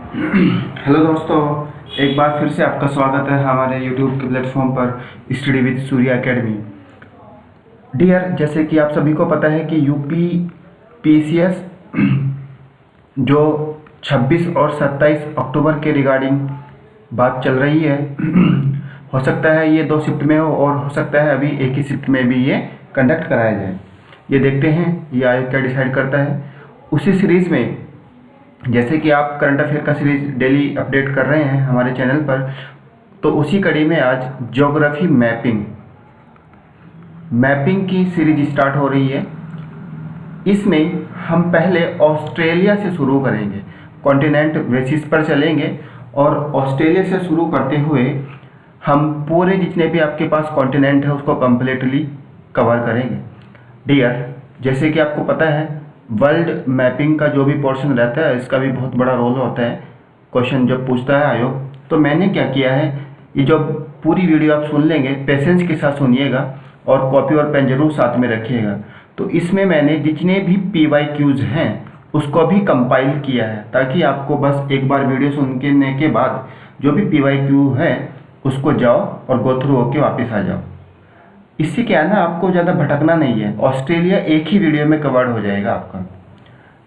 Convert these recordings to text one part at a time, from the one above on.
Hello दोस्तों, एक बार फिर से आपका स्वागत है हमारे यूट्यूब के प्लेटफॉर्म पर study with Surya Academy. Dear, जैसे कि आप सभी को पता है कि यूपी पीसीएस जो 26 और 27 अक्टूबर के रिगार्डिंग बात चल रही है हो सकता है ये 2 शिफ्ट में हो और हो सकता है अभी एक ही शिफ्ट में भी ये कंडक्ट कराया जाए। ये देखते हैं ये आयोग क्या डिसाइड करता है। उसी सीरीज़ में जैसे कि आप करंट अफेयर का सीरीज डेली अपडेट कर रहे हैं हमारे चैनल पर, तो उसी कड़ी में आज ज्योग्राफी मैपिंग की सीरीज स्टार्ट हो रही है। इसमें हम पहले ऑस्ट्रेलिया से शुरू करेंगे, कॉन्टिनेंट बेसिस पर चलेंगे और ऑस्ट्रेलिया से शुरू करते हुए हम पूरे जितने भी आपके पास कॉन्टिनेंट है उसको कम्प्लीटली कवर करेंगे। डियर, जैसे कि आपको पता है वर्ल्ड मैपिंग का जो भी पोर्शन रहता है इसका भी बहुत बड़ा रोल होता है क्वेश्चन जब पूछता है आयोग। तो मैंने क्या किया है, ये जो पूरी वीडियो आप सुन लेंगे पेशेंस के साथ सुनिएगा और कॉपी और पेन जरूर साथ में रखिएगा। तो इसमें मैंने जितने भी PYQs हैं उसको भी कंपाइल किया है ताकि आपको बस एक बार वीडियो सुनने के बाद जो भी PYQ है उसको जाओ और गो थ्रू होके वापस आ जाओ। इससे क्या है ना, आपको ज़्यादा भटकना नहीं है, ऑस्ट्रेलिया एक ही वीडियो में कवर्ड हो जाएगा, आपका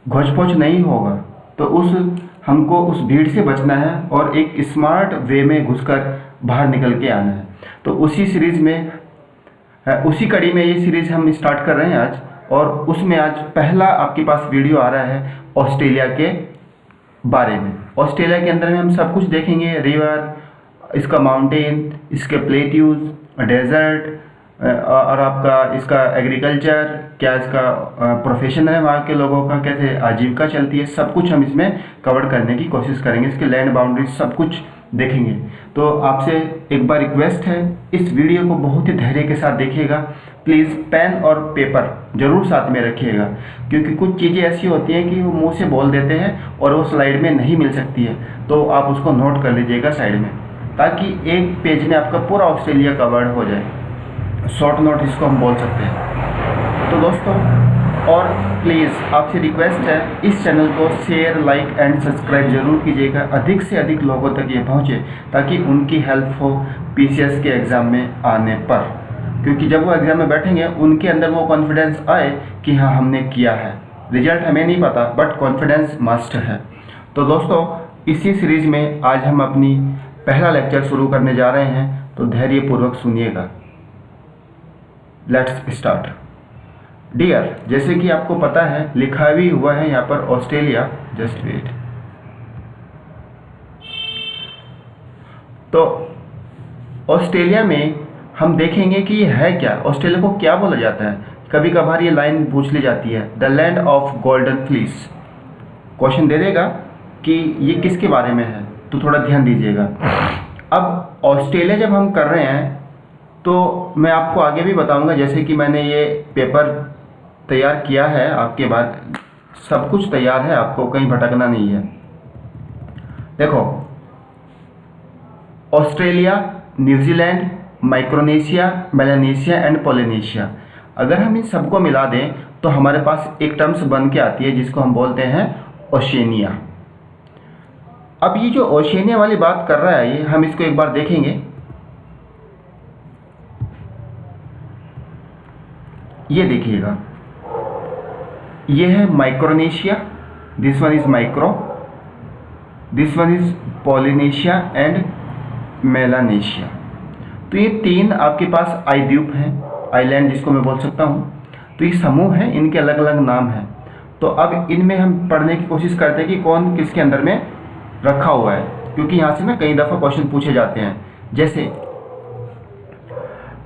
घोच-पोच नहीं होगा। तो हमको उस भीड़ से बचना है और एक स्मार्ट वे में घुसकर बाहर निकल के आना है। तो उसी सीरीज़ में उसी कड़ी में ये सीरीज़ हम स्टार्ट कर रहे हैं आज, और उसमें आज पहला आपके पास वीडियो आ रहा है ऑस्ट्रेलिया के बारे में। ऑस्ट्रेलिया के अंदर में हम सब कुछ देखेंगे, रिवर, इसका माउंटेन, इसके प्लेट्यूज, डेजर्ट, और आपका इसका एग्रीकल्चर, क्या इसका प्रोफेशन है वहाँ के लोगों का, कैसे आजीविका चलती है, सब कुछ हम इसमें कवर करने की कोशिश करेंगे। इसके लैंड बाउंड्रीज सब कुछ देखेंगे। तो आपसे एक बार रिक्वेस्ट है, इस वीडियो को बहुत ही धैर्य के साथ देखिएगा। प्लीज़ पेन और पेपर ज़रूर साथ में रखिएगा, क्योंकि कुछ चीज़ें ऐसी होती हैं कि वो मुँह से बोल देते हैं और वो स्लाइड में नहीं मिल सकती है। तो आप उसको नोट कर लीजिएगा साइड में, ताकि एक पेज में आपका पूरा ऑस्ट्रेलिया कवर्ड हो जाए। शॉर्ट नोट इसको हम बोल सकते हैं। तो दोस्तों, और प्लीज़ आपसे रिक्वेस्ट है, इस चैनल को शेयर, लाइक एंड सब्सक्राइब जरूर कीजिएगा, अधिक से अधिक लोगों तक ये पहुँचे ताकि उनकी हेल्प हो PCS के एग्ज़ाम में आने पर। क्योंकि जब वो एग्ज़ाम में बैठेंगे उनके अंदर वो कॉन्फिडेंस आए कि हाँ हमने किया है। रिजल्ट हमें नहीं पता बट कॉन्फिडेंस मस्ट है। तो दोस्तों, इसी सीरीज़ में आज हम अपनी पहला लेक्चर शुरू करने जा रहे हैं, तो धैर्यपूर्वक सुनिएगा। Let's start. डियर, जैसे कि आपको पता है लिखा भी हुआ है यहाँ पर ऑस्ट्रेलिया, जस्ट वेट। तो ऑस्ट्रेलिया में हम देखेंगे कि ये है क्या, ऑस्ट्रेलिया को क्या बोला जाता है। कभी कभार ये लाइन पूछ ली जाती है, the land of golden fleece. Question दे देगा कि ये किसके बारे में है, तो थोड़ा ध्यान दीजिएगा। अब ऑस्ट्रेलिया जब हम कर रहे हैं तो मैं आपको आगे भी बताऊंगा, जैसे कि मैंने ये पेपर तैयार किया है, आपके बाद सब कुछ तैयार है, आपको कहीं भटकना नहीं है। देखो, Australia, New Zealand, Micronesia, Melanesia and Polynesia, अगर हम इन सबको मिला दें तो हमारे पास एक टर्म्स बन के आती है जिसको हम बोलते हैं ओशिनिया। अब ये जो ओशिनिया वाली बात कर रहा है, ये हम इसको एक बार देखेंगे। ये देखिएगा, ये है Micronesia, this one is micro, this one is Polynesia and Melanesia. तो ये तीन आपके पास द्वीप हैं, आइलैंड जिसको मैं बोल सकता हूँ। तो ये समूह हैं, इनके अलग अलग नाम हैं। तो अब इनमें हम पढ़ने की कोशिश करते हैं कि कौन किसके अंदर में रखा हुआ है, क्योंकि यहाँ से ना कई दफ़ा क्वेश्चन पूछे जाते हैं। जैसे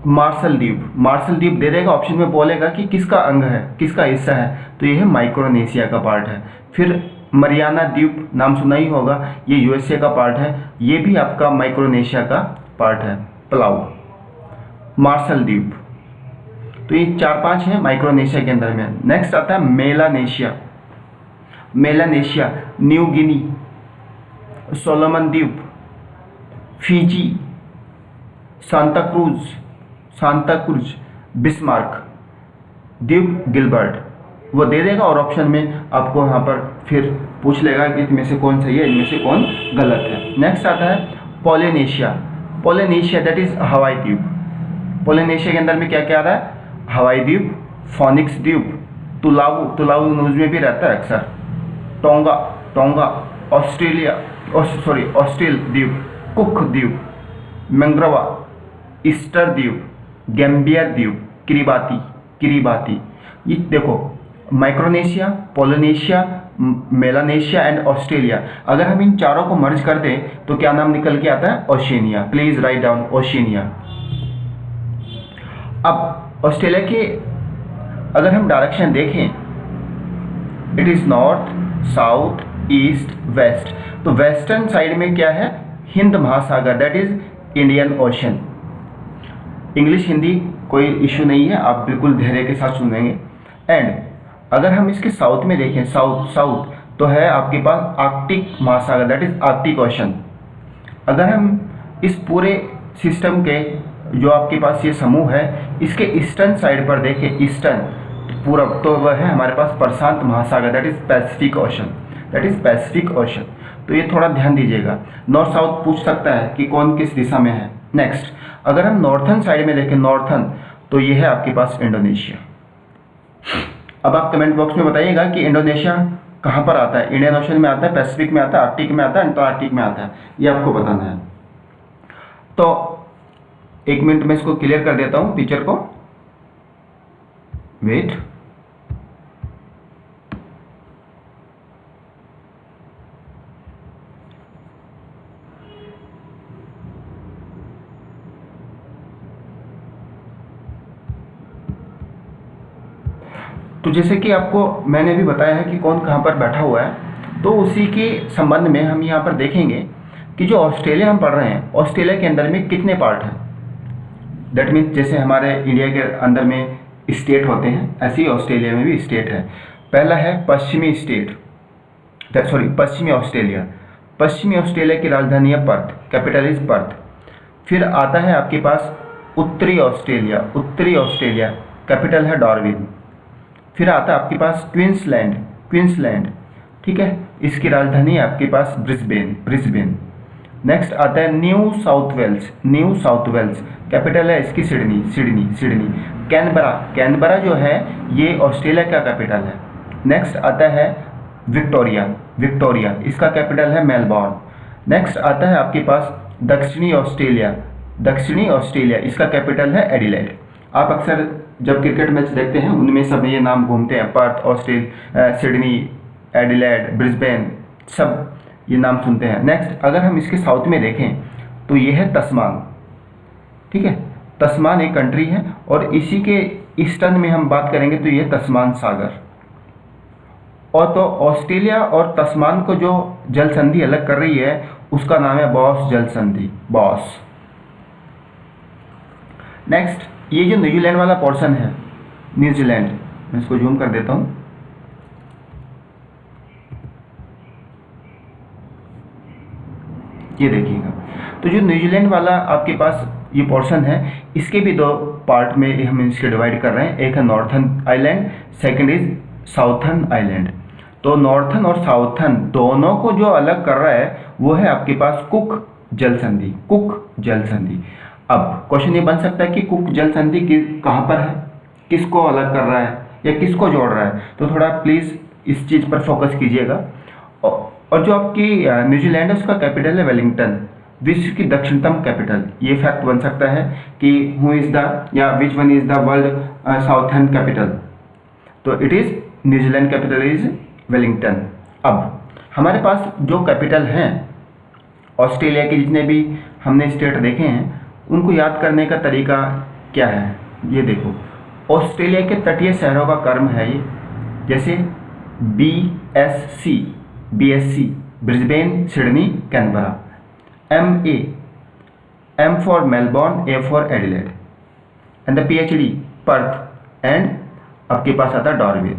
मार्शल द्वीप दे देगा, ऑप्शन में बोलेगा कि किसका अंग है, किसका हिस्सा है, तो ये है माइक्रोनेशिया का पार्ट है। फिर मरियाना द्वीप, नाम सुना ही होगा, ये USA का पार्ट है, ये भी आपका माइक्रोनेशिया का पार्ट है। पलाऊ, मार्शल द्वीप, तो ये 4-5 हैं माइक्रोनेशिया के अंदर में। नेक्स्ट आता है मेलानेशिया, न्यू गिनी, सोलोमन द्वीप, फिजी, सांता क्रूज, बिस्मार्क द्वीप, गिलबर्ट, वो दे देगा और ऑप्शन में आपको यहाँ पर फिर पूछ लेगा कि इनमें से कौन सही है, इनमें से कौन गलत है। नेक्स्ट आता है पोलिनेशिया। पोलिनेशिया दैट इज हवाई द्वीप। पोलिनेशिया के अंदर में क्या क्या आ रहा है? हवाई द्वीप, फोनिक्स द्वीप, तुलावू, तुलावू न्यूज में भी रहता है अक्सर, टोंगा, टोंगा, ऑस्ट्रेलिया ऑस्ट्रेल द्वीप, कुक द्वीप, मैंग्रोवा, ईस्टर द्वीप, गैम्बियर द्वीप, किरिबाती, किरिबाती। ये देखो Micronesia, Polynesia, Melanesia and Australia. अगर हम इन चारों को मर्ज कर दें तो क्या नाम निकल के आता है? Oceania. Please write down Oceania. अब ऑस्ट्रेलिया के अगर हम डायरेक्शन देखें, it is north, south, east, west. तो वेस्टर्न साइड में क्या है? हिंद महासागर that is Indian Ocean. English Hindi कोई इशू नहीं है, आप बिल्कुल धैर्य के साथ सुनेंगे। एंड अगर हम इसके साउथ में देखें, साउथ तो है आपके पास आर्कटिक महासागर दैट इज आर्कटिक ओशन। अगर हम इस पूरे सिस्टम के जो आपके पास ये समूह है, इसके ईस्टर्न साइड पर देखें, ईस्टर्न पूरब, तो वह है हमारे पास प्रशांत महासागर that is Pacific ocean, that is Pacific ocean. तो ये थोड़ा ध्यान दीजिएगा। नॉर्थ साउथ पूछ सकता है कि कौन किस दिशा में है। नेक्स्ट अगर हम नॉर्थन साइड में देखें, नॉर्थन, तो ये है आपके पास इंडोनेशिया। अब आप कमेंट बॉक्स में बताइएगा कि इंडोनेशिया कहाँ पर आता है? इंडियन ओशन में आता है, पैसिफिक में आता है, आर्कटिक में आता है, अंटार्कटिक में आता है, ये आपको बताना है। तो एक मिनट में इसको क्लियर कर देता हूँ पिक्चर को, वेट। तो जैसे कि आपको मैंने भी बताया है कि कौन कहाँ पर बैठा हुआ है, तो उसी के संबंध में हम यहाँ पर देखेंगे कि जो ऑस्ट्रेलिया हम पढ़ रहे हैं, ऑस्ट्रेलिया के अंदर में कितने पार्ट हैं। दैट मीन्स जैसे हमारे इंडिया के अंदर में स्टेट होते हैं, ऐसे ही ऑस्ट्रेलिया में भी स्टेट है। पहला है पश्चिमी ऑस्ट्रेलिया। पश्चिमी ऑस्ट्रेलिया की राजधानी है पर्थ, कैपिटल इज पर्थ। फिर आता है आपके पास उत्तरी ऑस्ट्रेलिया, कैपिटल है डार्विन। फिर आता है आपके पास क्वींसलैंड, ठीक है, इसकी राजधानी है आपके पास ब्रिस्बेन। नेक्स्ट आता है न्यू साउथ वेल्स, कैपिटल है इसकी सिडनी। कैनबरा जो है ये ऑस्ट्रेलिया का कैपिटल है। नेक्स्ट आता है विक्टोरिया, इसका कैपिटल है मेलबॉर्न। नेक्स्ट आता है आपके पास दक्षिणी ऑस्ट्रेलिया, इसका कैपिटल है एडिलेड। आप अक्सर जब क्रिकेट मैच देखते हैं उनमें सब ये नाम घूमते हैं, पर्थ, सिडनी, एडिलेड, ब्रिस्बेन, सब ये नाम सुनते हैं। नेक्स्ट अगर हम इसके साउथ में देखें तो ये है तस्मान, ठीक है, तस्मान एक कंट्री है, और इसी के ईस्टर्न में हम बात करेंगे तो ये तस्मान सागर। और तो ऑस्ट्रेलिया और तस्मान को जो जल संधि अलग कर रही है उसका नाम है बॉस जल संधि, बॉस। नेक्स्ट ये जो न्यूजीलैंड वाला पोर्शन है, न्यूजीलैंड, मैं इसको जूम कर देता हूँ, ये देखिएगा। तो जो न्यूजीलैंड वाला आपके पास ये पोर्शन है, इसके भी दो पार्ट में हम इसके डिवाइड कर रहे हैं। एक है northern island, second is southern island. तो नॉर्थन और साउथर्न दोनों को जो अलग कर रहा है वो है आपके पास कुक जल संधि। अब क्वेश्चन ये बन सकता है कि कुक जल संधि कहाँ पर है, किसको अलग कर रहा है या किसको जोड़ रहा है, तो थोड़ा प्लीज़ इस चीज़ पर फोकस कीजिएगा। और जो आपकी न्यूजीलैंड है उसका कैपिटल है वेलिंगटन, विश्व की दक्षिणतम कैपिटल। ये फैक्ट बन सकता है कि हु इज़ द या which one is the world southern capital, तो it is New Zealand capital is Wellington. अब हमारे पास जो कैपिटल हैं ऑस्ट्रेलिया के, जितने भी हमने स्टेट देखे हैं उनको याद करने का तरीका क्या है, ये देखो। ऑस्ट्रेलिया के तटीय शहरों का क्रम है ये, जैसे BSC Brisbane, Sydney, Canberra. M for Melbourne, A for Adelaide, and the PhD Perth, and आपके पास आता है Darwin,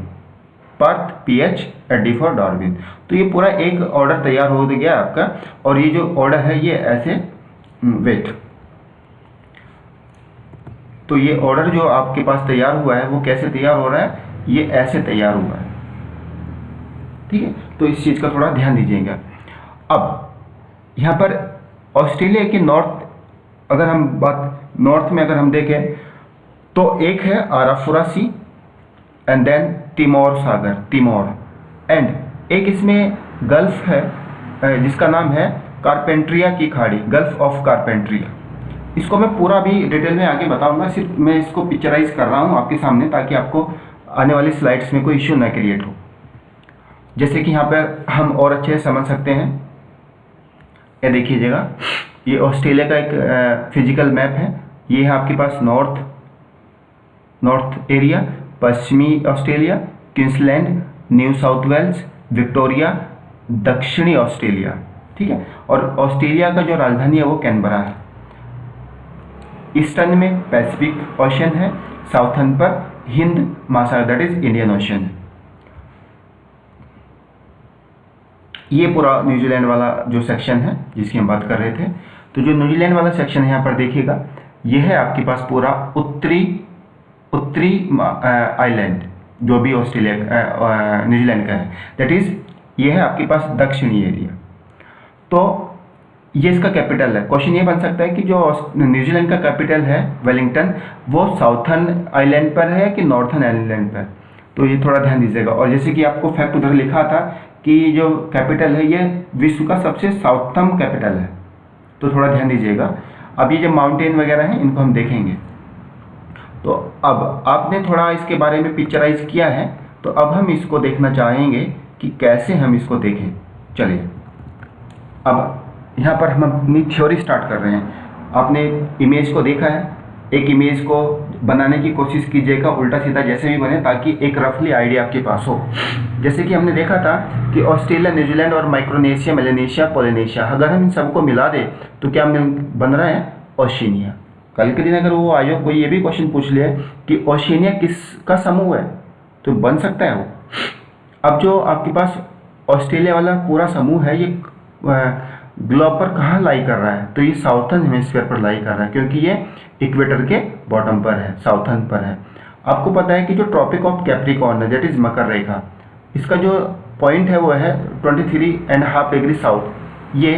Perth PH D for Darwin. तो ये पूरा एक ऑर्डर तैयार हो गया आपका, और ये जो ऑर्डर है ये ऐसे वेट, तो ये ऑर्डर जो आपके पास तैयार हुआ है वो कैसे तैयार हो रहा है, ये ऐसे तैयार हुआ है। ठीक है, तो इस चीज़ का थोड़ा ध्यान दीजिएगा। अब यहाँ पर ऑस्ट्रेलिया की नॉर्थ में अगर हम देखें तो एक है Arafura Sea and then Timor सागर, तिमोर, एंड एक इसमें गल्फ है जिसका नाम है कारपेंट्रिया की खाड़ी, गल्फ ऑफ कारपेंट्रिया। इसको मैं पूरा भी डिटेल में आगे बताऊंगा, सिर्फ मैं इसको पिक्चराइज कर रहा हूँ आपके सामने ताकि आपको आने वाली स्लाइड्स में कोई इश्यू ना क्रिएट हो। जैसे कि यहाँ पर हम और अच्छे से समझ सकते हैं, ये देखिएगा, ये ऑस्ट्रेलिया का एक फिजिकल मैप है। ये है आपके पास नॉर्थ एरिया, पश्चिमी Australia, Queensland, New South Wales, Victoria, दक्षिणी ऑस्ट्रेलिया। ठीक है, और ऑस्ट्रेलिया का जो राजधानी है वो कैनबरा है। ईस्टर्न में पैसिफिक ओशन है, साउथर्न पर हिंद महासागर दैट इज इंडियन ओशन है। ये पूरा न्यूजीलैंड वाला जो सेक्शन है जिसकी हम बात कर रहे थे, तो जो न्यूजीलैंड वाला सेक्शन है यहाँ पर देखिएगा, ये है आपके पास पूरा उत्तरी आइलैंड जो भी ऑस्ट्रेलिया न्यूजीलैंड का है, दैट इज ये है आपके पास दक्षिणी एरिया। तो ये इसका कैपिटल है। क्वेश्चन ये बन सकता है कि जो न्यूजीलैंड का कैपिटल है वेलिंगटन, वो साउथर्न आइलैंड पर है कि नॉर्थर्न आइलैंड पर, तो ये थोड़ा ध्यान दीजिएगा। और जैसे कि आपको फैक्ट उधर लिखा था कि जो कैपिटल है ये विश्व का सबसे साउथर्न कैपिटल है, तो थोड़ा ध्यान दीजिएगा। अब ये जो माउंटेन वगैरह हैं इनको हम देखेंगे। तो अब आपने थोड़ा इसके बारे में पिक्चराइज किया है, तो अब हम इसको देखना चाहेंगे कि कैसे हम इसको देखें। चलिए, अब यहाँ पर हम अपनी थ्योरी स्टार्ट कर रहे हैं। आपने इमेज को देखा है, एक इमेज को बनाने की कोशिश कीजिएगा उल्टा सीधा जैसे भी बने, ताकि एक रफली आइडिया आपके पास हो। जैसे कि हमने देखा था कि ऑस्ट्रेलिया, न्यूजीलैंड और माइक्रोनेशिया, मेलानेशिया, पोलिनेशिया, अगर हम इन सबको मिला दें तो क्या बन रहा है? ओशिनिया। कल के दिन अगर वो आयोग कोई ये भी क्वेश्चन पूछ ले कि ओशिनिया किसका समूह है, तो बन सकता है वो। अब जो आपके पास ऑस्ट्रेलिया वाला पूरा समूह है, ये ग्लोब पर कहाँ लाई कर रहा है? तो ये साउथर्न हेमिस्फीयर पर लाई कर रहा है, क्योंकि ये इक्वेटर के बॉटम पर है, साउथर्न पर है। आपको पता है कि जो ट्रॉपिक ऑफ कैप्रिकॉर्न है, दैट इज मकर रेखा, इसका जो पॉइंट है वो है 23.5 डिग्री साउथ। ये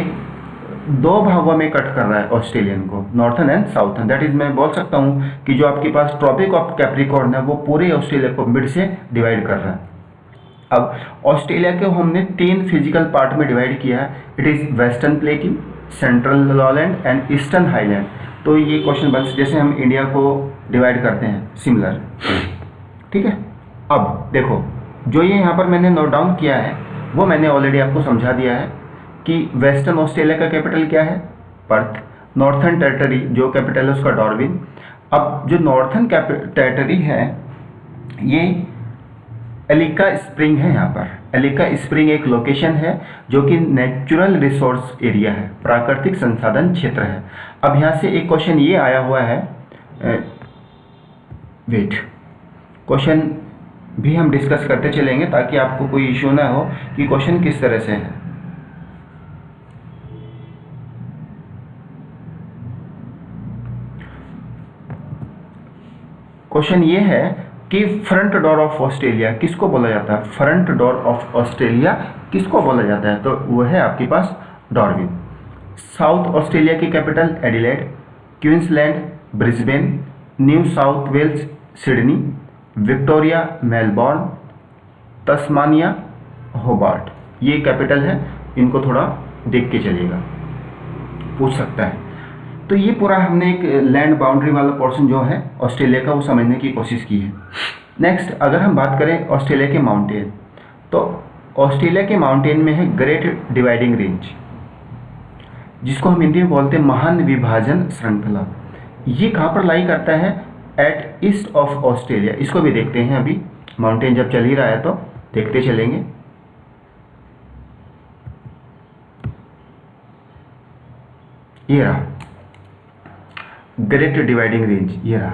दो भागों में कट कर रहा है ऑस्ट्रेलियन को, northern and southern. That is मैं बोल सकता हूँ कि जो आपके पास ट्रॉपिक ऑफ कैप्रिकॉर्न है वो पूरे ऑस्ट्रेलिया को मिड से डिवाइड कर रहा है। अब ऑस्ट्रेलिया को हमने 3 फिजिकल पार्ट में डिवाइड किया है। It is western plateau, central lowland and eastern highland. तो ये क्वेश्चन बन जैसे हम इंडिया को डिवाइड करते हैं, सिमिलर। ठीक है, अब देखो, जो ये यहाँ पर मैंने नोट डाउन किया है वो मैंने ऑलरेडी आपको समझा दिया है कि वेस्टर्न ऑस्ट्रेलिया का कैपिटल क्या है? पर्थ। नॉर्थर्न टेरिटरी जो कैपिटल है उसका डार्विन। अब जो नॉर्थर्न टेरिटरी है ये एलिका स्प्रिंग है। यहाँ पर एलिका स्प्रिंग एक लोकेशन है जो कि नेचुरल रिसोर्स एरिया है, प्राकृतिक संसाधन क्षेत्र है। अब यहाँ से एक क्वेश्चन ये आया हुआ है, क्वेश्चन भी हम डिस्कस करते चलेंगे ताकि आपको कोई इशू ना हो कि क्वेश्चन किस तरह से है। क्वेश्चन ये है कि फ्रंट डोर ऑफ ऑस्ट्रेलिया किसको बोला जाता है? फ्रंट डोर ऑफ ऑस्ट्रेलिया किसको बोला जाता है? तो वो है आपके पास डार्विन। साउथ ऑस्ट्रेलिया की capital Adelaide, Queensland Brisbane, New South Wales Sydney, Victoria Melbourne, Tasmania Hobart. ये कैपिटल है, इनको थोड़ा देख के चलिएगा, पूछ सकता है। तो ये पूरा हमने एक लैंड बाउंड्री वाला पोर्शन जो है ऑस्ट्रेलिया का वो समझने की कोशिश की है। नेक्स्ट अगर हम बात करें ऑस्ट्रेलिया के माउंटेन, तो ऑस्ट्रेलिया के माउंटेन में है ग्रेट डिवाइडिंग रेंज, जिसको हम हिंदी में बोलते हैं महान विभाजन श्रृंखला। ये कहाँ पर लाई करता है? At east of Australia. इसको भी देखते हैं, अभी माउंटेन जब चल ही रहा है तो देखते चलेंगे। ये रहा ग्रेट डिवाइडिंग रेंज, ये रहा।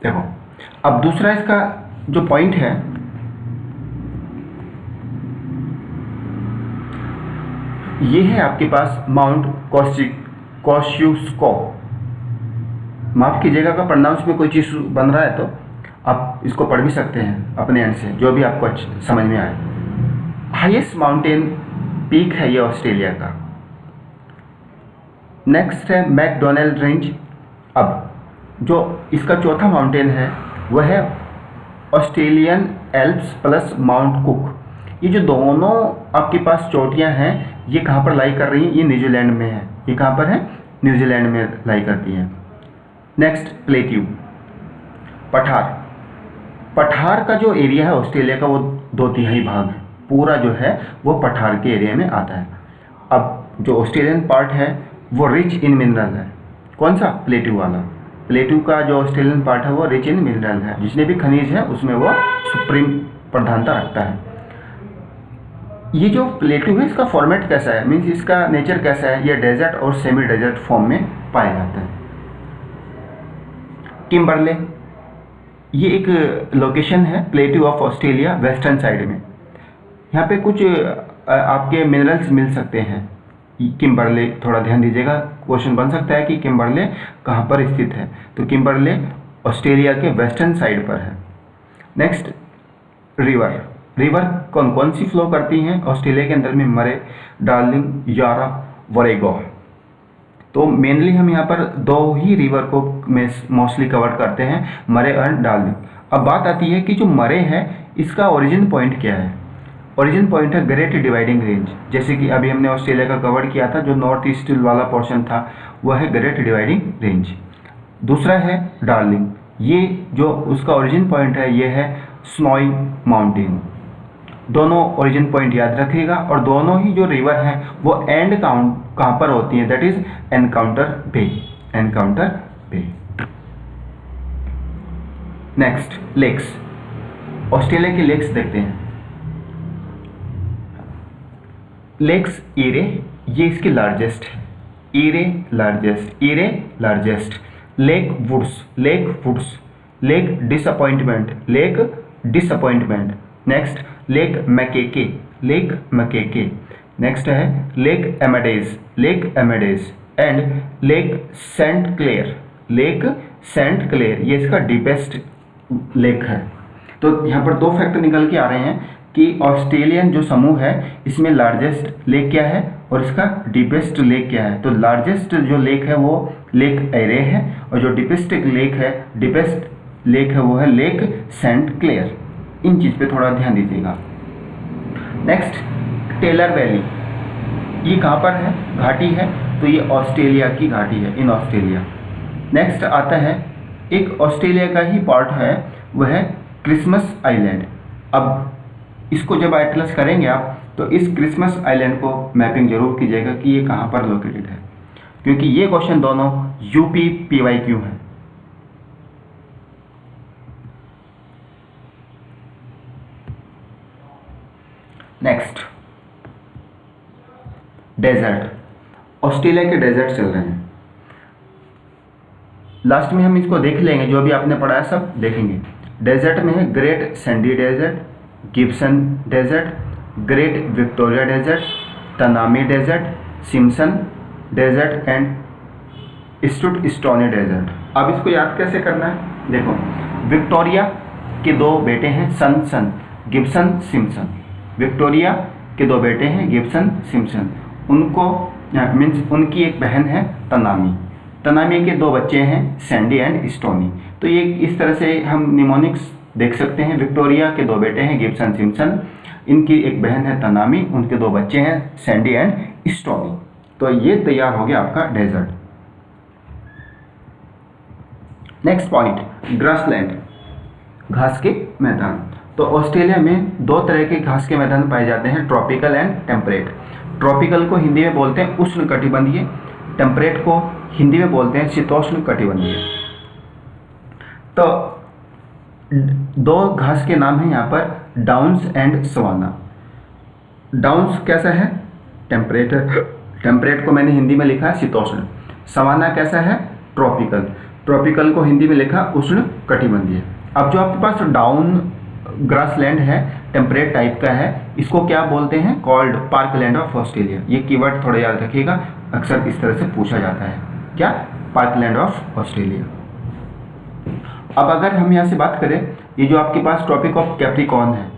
देखो, अब दूसरा इसका जो पॉइंट है, ये है आपके पास माउंट कोस्सियुस्को। माफ़ कीजिएगा अगर प्रोनाउंस में कोई चीज़ बन रहा है तो आप इसको पढ़ भी सकते हैं अपने एंड से, जो भी आपको समझ में आए। हाईएस्ट माउंटेन पीक है ये ऑस्ट्रेलिया का। नेक्स्ट है मैकडोनल्ड रेंज। अब जो इसका चौथा माउंटेन है वह है Australian Alps plus mount cook. ये जो दोनों आपके पास चोटियां हैं ये कहाँ पर लाई कर रही हैं? ये न्यूजीलैंड में है। ये कहाँ पर है? न्यूजीलैंड में लाई करती हैं। नेक्स्ट प्लेट्यू, पठार। पठार का जो एरिया है ऑस्ट्रेलिया का वो 2/3 भाग है, पूरा जो है वो पठार के एरिया में आता है। अब जो ऑस्ट्रेलियन पार्ट है वो रिच इन मिनरल है। कौन सा? प्लेट्यू वाला। प्लेट्यू का जो ऑस्ट्रेलियन पार्ट है वो रिच इन मिनरल है, जितने भी खनिज है उसमें वो सुप्रीम प्रधानता रखता है। ये जो प्लेट्यू है इसका फॉर्मेट कैसा है, मीन्स इसका नेचर कैसा है? ये डेजर्ट और सेमी डेजर्ट फॉर्म में पाया जाता है। किम्बरले, ये एक लोकेशन है plateau of Australia western side में। यहाँ पे कुछ आपके मिनरल्स मिल सकते हैं। किम्बरले, थोड़ा ध्यान दीजिएगा, क्वेश्चन बन सकता है कि किम्बरले कहाँ पर स्थित है। तो किम्बरले ऑस्ट्रेलिया के वेस्टर्न साइड पर है। Next river. रिवर कौन कौन सी फ्लो करती हैं ऑस्ट्रेलिया के अंदर में? मरे, डार्लिंग, यारा, वरेगो। तो मेनली हम यहाँ पर 2 ही रिवर को मोस्टली कवर करते हैं, मरे और डार्लिंग। अब बात आती है कि जो मरे है इसका ओरिजिन पॉइंट क्या है? ओरिजिन पॉइंट है ग्रेट डिवाइडिंग रेंज। जैसे कि अभी हमने ऑस्ट्रेलिया का कवर किया था, जो नॉर्थ ईस्ट वाला पोर्शन था वह है ग्रेट डिवाइडिंग रेंज। दूसरा है डार्लिंग, ये जो उसका ओरिजिन पॉइंट है ये है स्नोई माउंटेन। दोनों ओरिजिन पॉइंट याद रखिएगा। और दोनों ही जो रिवर हैं वो एंड कहाँ पर होती हैं? That is Encounter Bay. Encounter Bay. Next lakes. Australia के लेक्स देखते हैं। लेक्स ईरे, ये इसकी लार्जेस्ट है। Eyre largest, Eyre largest. Lake Woods, Lake Woods. Lake Disappointment, Lake Disappointment. Next Lake Mackay, Lake Mackay. Next है Lake Amadeus, Lake Amadeus. And Lake Saint Clair, Lake Saint Clair, ये इसका deepest lake है। तो यहाँ पर 2 fact निकल के आ रहे हैं कि ऑस्ट्रेलियन जो समूह है इसमें लार्जेस्ट लेक क्या है और इसका डीपेस्ट लेक क्या है। तो लार्जेस्ट जो लेक है वो लेक एरे है और जो डीपेस्ट लेक है, डीपेस्ट लेक है वो है लेक सेंट क्लेयर। इन चीज़ पे थोड़ा ध्यान दीजिएगा। नेक्स्ट टेलर वैली, ये कहाँ पर है? घाटी है, तो ये ऑस्ट्रेलिया की घाटी है, इन ऑस्ट्रेलिया। नेक्स्ट आता है एक ऑस्ट्रेलिया का ही पार्ट है, वह है क्रिसमस आइलैंड। अब इसको जब एटलस करेंगे आप तो इस क्रिसमस आइलैंड को मैपिंग जरूर कीजिएगा कि ये कहाँ पर लोकेटेड है, क्योंकि ये क्वेश्चन दोनों यूपी PYQ है। Next desert. ऑस्ट्रेलिया के डेजर्ट चल रहे हैं। लास्ट में हम इसको देख लेंगे, जो भी आपने पढ़ा है सब देखेंगे। डेजर्ट में है Great Sandy Desert, Gibson Desert, Great Victoria Desert, Tanami Desert, Simpson Desert and Sturt Stony Desert. अब इसको याद कैसे करना है? देखो, विक्टोरिया के 2 बेटे हैं सन, गिब्सन, सिम्पसन। विक्टोरिया के 2 बेटे हैं गिब्सन, सिम्पसन। उनको मीन्स उनकी एक बहन है तनामी। तनामी के 2 बच्चे हैं सैंडी एंड स्टोनी। तो ये इस तरह से हम निमोनिक्स देख सकते हैं। विक्टोरिया के 2 बेटे हैं गिब्सन, सिम्पसन। इनकी एक बहन है तनामी, उनके 2 बच्चे हैं सैंडी एंड स्टोनी। तो ये तैयार हो गया आपका डेजर्ट। नेक्स्ट पॉइंट ग्रासलैंड, घास के मैदान। तो ऑस्ट्रेलिया में 2 तरह के घास के मैदान पाए जाते हैं, ट्रॉपिकल एंड टेम्परेट। ट्रॉपिकल को हिंदी में बोलते हैं उष्ण कटिबंधीय, टेम्परेट को हिंदी में बोलते हैं शीतोष्ण कटिबंधीय। तो 2 घास के नाम हैं यहाँ पर, डाउन्स एंड सवाना। डाउन्स कैसा है? टेम्परेट। टेम्परेट को मैंने हिंदी में लिखा शीतोष्ण। सवाना कैसा है? ट्रॉपिकल। ट्रॉपिकल को हिंदी में लिखा उष्ण कटिबंधीय। अब जो आपके पास डाउन ग्रासलैंड है, टेम्परेट टाइप का है, इसको क्या बोलते हैं? Called parkland of Australia. ये कीवर्ड थोड़ा याद रखिएगा, अक्सर इस तरह से पूछा जाता है। क्या? Parkland of Australia. अब अगर हम यहाँ से बात करें, ये जो आपके पास ट्रॉपिक ऑफ कैप्रिकॉर्न है,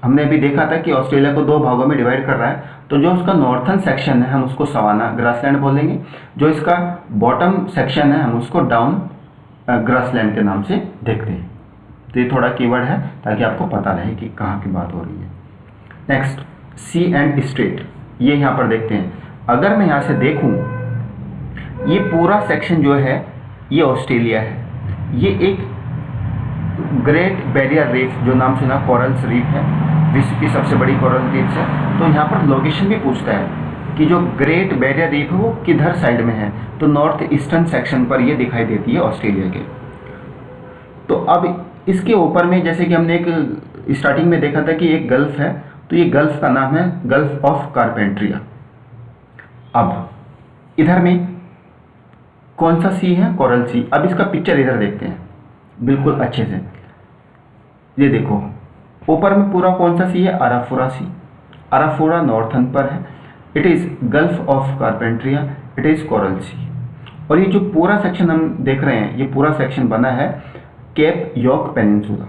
हमने अभी देखा था कि ऑस्ट्रेलिया को 2 भागों में डिवाइड कर रहा है। तो जो उसका नॉर्थन सेक्शन है हम उसको सवाना ग्रासलैंड बोलेंगे, जो इसका बॉटम सेक्शन है हम उसको डाउन ग्रासलैंड के नाम से देखते हैं। तो ये थोड़ा कीवर्ड है ताकि आपको पता रहे कि कहाँ की बात हो रही है। नेक्स्ट, सी एंड स्ट्रेट, ये यहाँ पर देखते हैं। अगर मैं यहाँ से देखूँ, ये पूरा सेक्शन जो है ये ऑस्ट्रेलिया है। ये एक ग्रेट बैरियर रीफ, जो नाम सुना, कोरल्स रीफ है, विश्व की सबसे बड़ी कोरल रीफ है। तो यहाँ पर लोकेशन भी पूछता है कि जो ग्रेट बैरियर रीफ है वो किधर साइड में है। तो नॉर्थ ईस्टर्न सेक्शन पर ये दिखाई देती है ऑस्ट्रेलिया के। तो अब इसके ऊपर में, जैसे कि हमने एक स्टार्टिंग में देखा था कि एक गल्फ है, तो ये गल्फ का नाम है गल्फ ऑफ कारपेंट्रिया। अब इधर में कौन सा सी है? कोरल सी। अब इसका पिक्चर इधर देखते हैं बिल्कुल अच्छे से। ये देखो, ऊपर में पूरा कौन सा सी है? अराफोरा सी। अराफोरा नॉर्थन पर है। It is Gulf of Carpentaria, it is Coral Sea. और ये जो पूरा सेक्शन हम देख रहे हैं, ये पूरा सेक्शन बना है केप यॉर्क पेनिनसुला।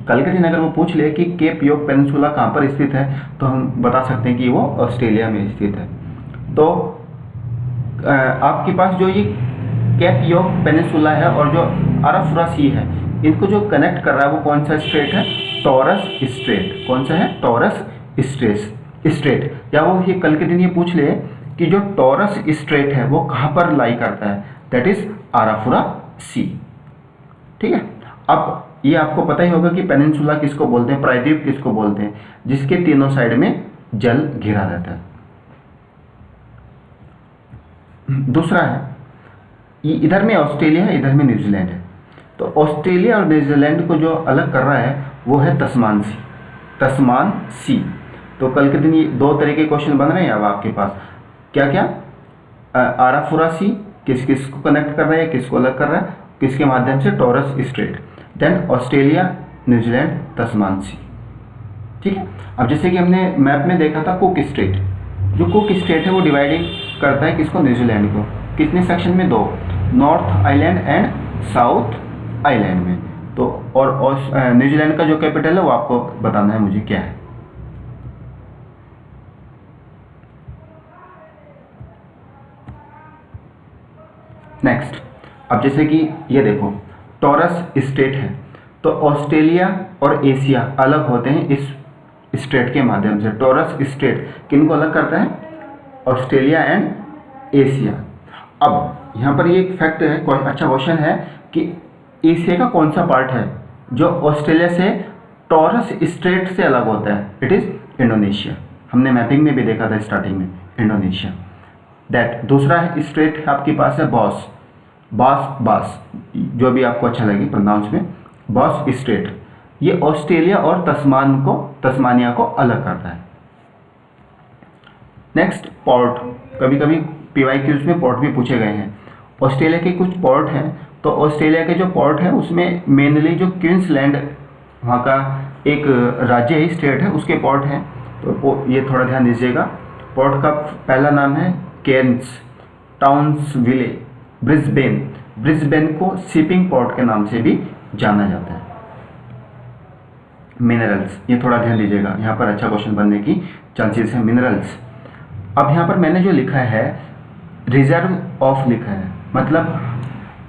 कल के दिन अगर वो पूछ ले कि केप यॉर्क पेनिनसुला कहाँ पर स्थित है, तो हम बता सकते हैं कि वो ऑस्ट्रेलिया में स्थित है। तो आपके पास जो ये केप यॉर्क पेनिनसुला है और जो अराफोरा सी है, इनको जो कनेक्ट कर रहा है वो कौन सा स्ट्रेट है? Taurus straight. कौन सा है? Taurus straight. या वो ये कल के दिन ये पूछ ले कि जो टॉरस स्ट्रेट है वो कहाँ पर लाई करता है, दैट इज अराफोरा सी। ठीक है। अब ये आपको पता ही होगा कि पेनिनसुला किसको बोलते हैं, प्रायद्वीप किसको बोलते हैं, जिसके तीनों साइड में जल घिरा रहता है। दूसरा है, इधर में ऑस्ट्रेलिया है, इधर में न्यूजीलैंड है। तो ऑस्ट्रेलिया और न्यूजीलैंड को जो अलग कर रहा है वो है तस्मान सी। तस्मान सी। तो कल के दिन ये 2 तरह के क्वेश्चन बन रहे हैं अब आपके पास। क्या क्या? अराफोरा सी किस किस को कनेक्ट कर रहा है, किसको अलग कर रहा है, किसके माध्यम से? Torres Strait. Then Australia, New Zealand, Tasman Sea. ठीक है। अब जैसे कि हमने मैप में देखा था कुक स्ट्रेट, जो कुक स्ट्रेट है वो डिवाइडिंग करता है किसको? न्यूजीलैंड को। कितने सेक्शन में? 2, north island and south island में। तो और न्यूजीलैंड का जो कैपिटल है वो आपको बताना है मुझे क्या है। नेक्स्ट, अब जैसे कि ये देखो टॉरस स्ट्रेट है, तो ऑस्ट्रेलिया और एशिया अलग होते हैं इस स्ट्रेट के माध्यम से। टॉरस स्ट्रेट किनको अलग करता है? Australia and Asia. अब यहाँ पर ये एक फैक्ट है, अच्छा क्वेश्चन है कि एशिया का कौन सा पार्ट है जो ऑस्ट्रेलिया से टॉरस स्ट्रेट से अलग होता है? It is Indonesia. हमने मैपिंग में भी देखा था स्टार्टिंग में, इंडोनेशिया। दैट दूसरा है स्ट्रेट आपके पास है बास, जो भी आपको अच्छा लगे प्रोनाउंस में, बास स्ट्रेट। ये ऑस्ट्रेलिया और तस्मानिया को अलग करता है। Next, port. कभी कभी PYQs में पोर्ट भी पूछे गए हैं। ऑस्ट्रेलिया के कुछ पोर्ट हैं, तो ऑस्ट्रेलिया के जो पोर्ट है उसमें मेनली जो क्वींसलैंड वहाँ का एक राज्य है, स्टेट है, उसके पोर्ट हैं। तो ये थोड़ा ध्यान दीजिएगा। पोर्ट का पहला नाम है केर्न्स, टाउन्सविले, ब्रिस्बेन को शिपिंग पोर्ट के नाम से भी जाना जाता है। मिनरल्स, ये थोड़ा ध्यान दीजिएगा, यहाँ पर अच्छा क्वेश्चन बनने की चांसेस है। मिनरल्स। अब यहाँ पर मैंने जो लिखा है रिजर्व ऑफ लिखा है, मतलब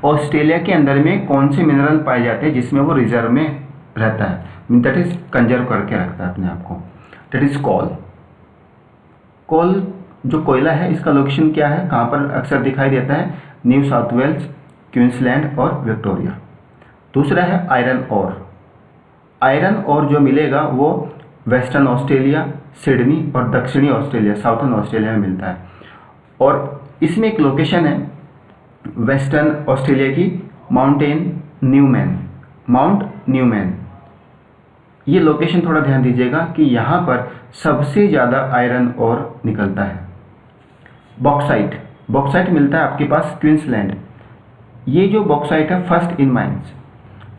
ऑस्ट्रेलिया के अंदर में कौन से मिनरल पाए जाते हैं जिसमें वो रिजर्व में रहता है, दैट इज कंजर्व करके रखता है अपने आप को। दैट इज कोल जो कोयला है, इसका लोकेशन क्या है, कहाँ पर अक्सर दिखाई देता है? न्यू साउथ वेल्स, क्वींसलैंड और विक्टोरिया। दूसरा है आयरन और जो मिलेगा वो वेस्टर्न ऑस्ट्रेलिया, सिडनी और दक्षिणी ऑस्ट्रेलिया, साउथर्न ऑस्ट्रेलिया में मिलता है। और इसमें एक लोकेशन है वेस्टर्न ऑस्ट्रेलिया की, माउंट न्यूमैन। ये लोकेशन थोड़ा ध्यान दीजिएगा कि यहाँ पर सबसे ज़्यादा आयरन और निकलता है। बॉक्साइट मिलता है आपके पास क्वींसलैंड। ये जो बॉक्साइट है first in mines,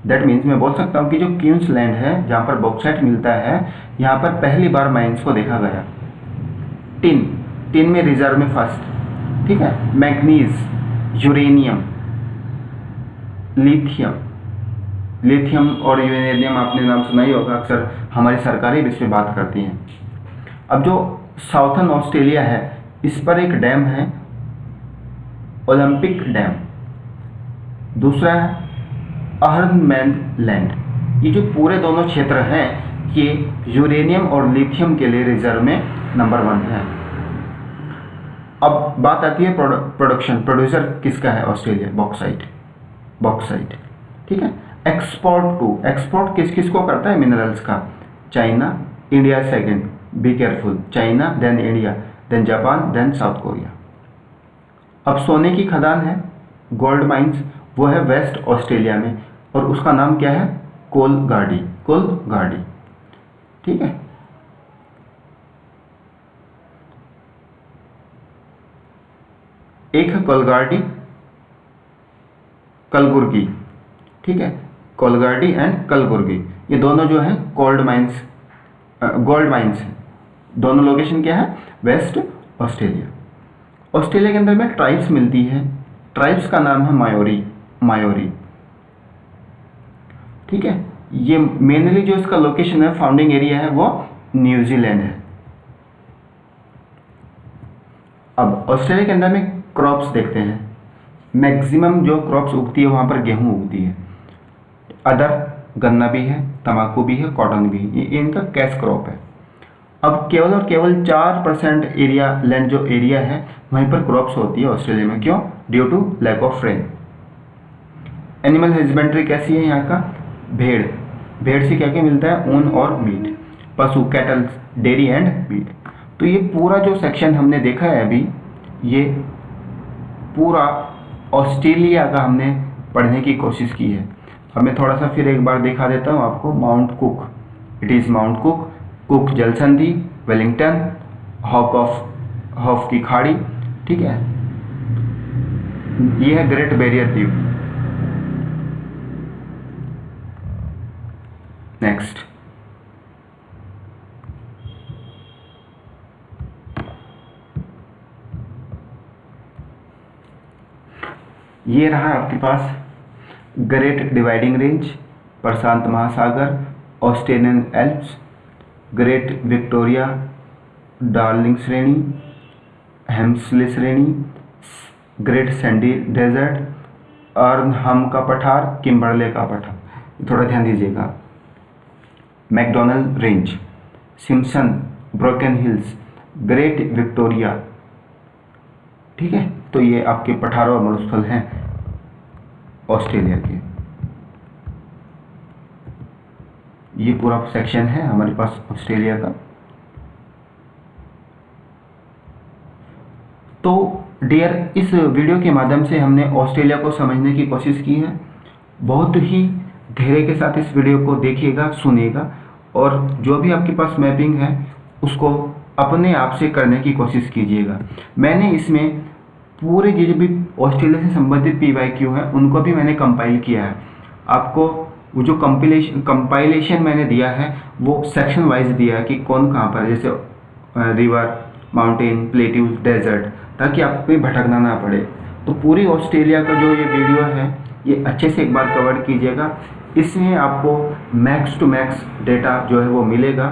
that means मैं बोल सकता हूँ कि जो क्वींसलैंड है जहाँ पर बॉक्साइट मिलता है, यहाँ पर पहली बार माइंस को देखा गया। टिन में रिजर्व में फर्स्ट, ठीक है। मैग्नीज, यूरेनियम, लिथियम और यूरेनियम आपने नाम सुना ही होगा, अक्सर हमारी सरकारें भी इस पर बात करती हैं। अब जो साउथर्न ऑस्ट्रेलिया है, इस पर एक डैम है, ओलंपिक डैम। दूसरा है अहर्नमैन लैंड। ये जो पूरे दोनों क्षेत्र हैं, ये यूरेनियम और लिथियम के लिए रिजर्व में नंबर 1 है। अब बात आती है प्रोड्यूसर किसका है ऑस्ट्रेलिया? बॉक्साइट, ठीक है। एक्सपोर्ट किस किस को करता है मिनरल्स का? China, India second, be careful, China then India then Japan then South Korea. अब सोने की खदान है, गोल्ड माइंस, वो है वेस्ट ऑस्ट्रेलिया में, और उसका नाम क्या है? कोलगार्डी, ठीक है। एक है कलबुर्गी, ठीक है। कोलगार्डी एंड कलबुर्गी, ये दोनों जो है गोल्ड माइंस है। दोनों लोकेशन क्या है? Waste Australia. ऑस्ट्रेलिया के अंदर में ट्राइब्स मिलती है, ट्राइब्स का नाम है मायोरी, ठीक है। ये मेनली जो इसका लोकेशन है, फाउंडिंग एरिया है, वो न्यूजीलैंड है। अब ऑस्ट्रेलिया के अंदर में क्रॉप्स देखते हैं। मैक्सिमम जो क्रॉप्स उगती है वहाँ पर गेहूँ उगती है, अदर गन्ना भी है, तंबाकू भी है, कॉटन भी है, ये इनका कैश क्रॉप है। अब केवल और केवल 4% एरिया लैंड जो एरिया है वहीं पर क्रॉप्स होती है ऑस्ट्रेलिया में। क्यों? Due to lack of rain. Animal husbandry कैसी है यहाँ का? भेड़ से क्या क्या मिलता है? ऊन और मीट। पशु, कैटल, डेयरी एंड मीट। तो ये पूरा जो सेक्शन हमने देखा है अभी, ये पूरा ऑस्ट्रेलिया का हमने पढ़ने की कोशिश की है। अब मैं थोड़ा सा फिर एक बार दिखा देता हूँ आपको। Mount Cook, it is Mount Cook जलसंधि, वेलिंगटन, हॉफ की खाड़ी, ठीक है। ये है ग्रेट बैरियर रीफ। नेक्स्ट, ये रहा आपके पास ग्रेट डिवाइडिंग रेंज, प्रशांत महासागर, Australian Alps, great Victoria darling श्रेणी, हेम्सले श्रेणी, ग्रेट सैंडी डेजर्ट, अर्नहम का पठार, किम्बरले का पठार। थोड़ा ध्यान दीजिएगा। McDonald range, Simpson, broken hills, great Victoria, ठीक है। तो ये आपके पठार और मरुस्थल हैं ऑस्ट्रेलिया के। ये पूरा सेक्शन है हमारे पास ऑस्ट्रेलिया का। तो डियर, इस वीडियो के माध्यम से हमने ऑस्ट्रेलिया को समझने की कोशिश की है। बहुत ही धैर्य के साथ इस वीडियो को देखिएगा, सुनिएगा, और जो भी आपके पास मैपिंग है उसको अपने आप से करने की कोशिश कीजिएगा। मैंने इसमें पूरे जो भी ऑस्ट्रेलिया से संबंधित PYQ हैं उनको भी मैंने कंपाइल किया है। आपको वो जो कंपाइलेशन मैंने दिया है वो सेक्शन वाइज दिया है कि कौन कहाँ पर, जैसे रिवर, माउंटेन, प्लेट्यूज, डेजर्ट, ताकि आपको कहीं भटकना ना पड़े। तो पूरी ऑस्ट्रेलिया का जो ये वीडियो है ये अच्छे से एक बार कवर कीजिएगा। इसमें आपको मैक्स टू मैक्स डेटा जो है वो मिलेगा,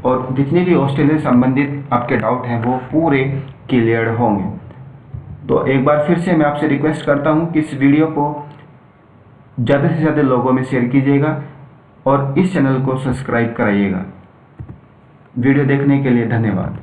और जितने भी ऑस्ट्रेलिया से संबंधित आपके डाउट हैं वो पूरे क्लियर होंगे। तो एक बार फिर से मैं आपसे रिक्वेस्ट करता हूँ कि इस वीडियो को ज़्यादा से ज़्यादा लोगों में शेयर कीजिएगा और इस चैनल को सब्सक्राइब कराइएगा। वीडियो देखने के लिए धन्यवाद।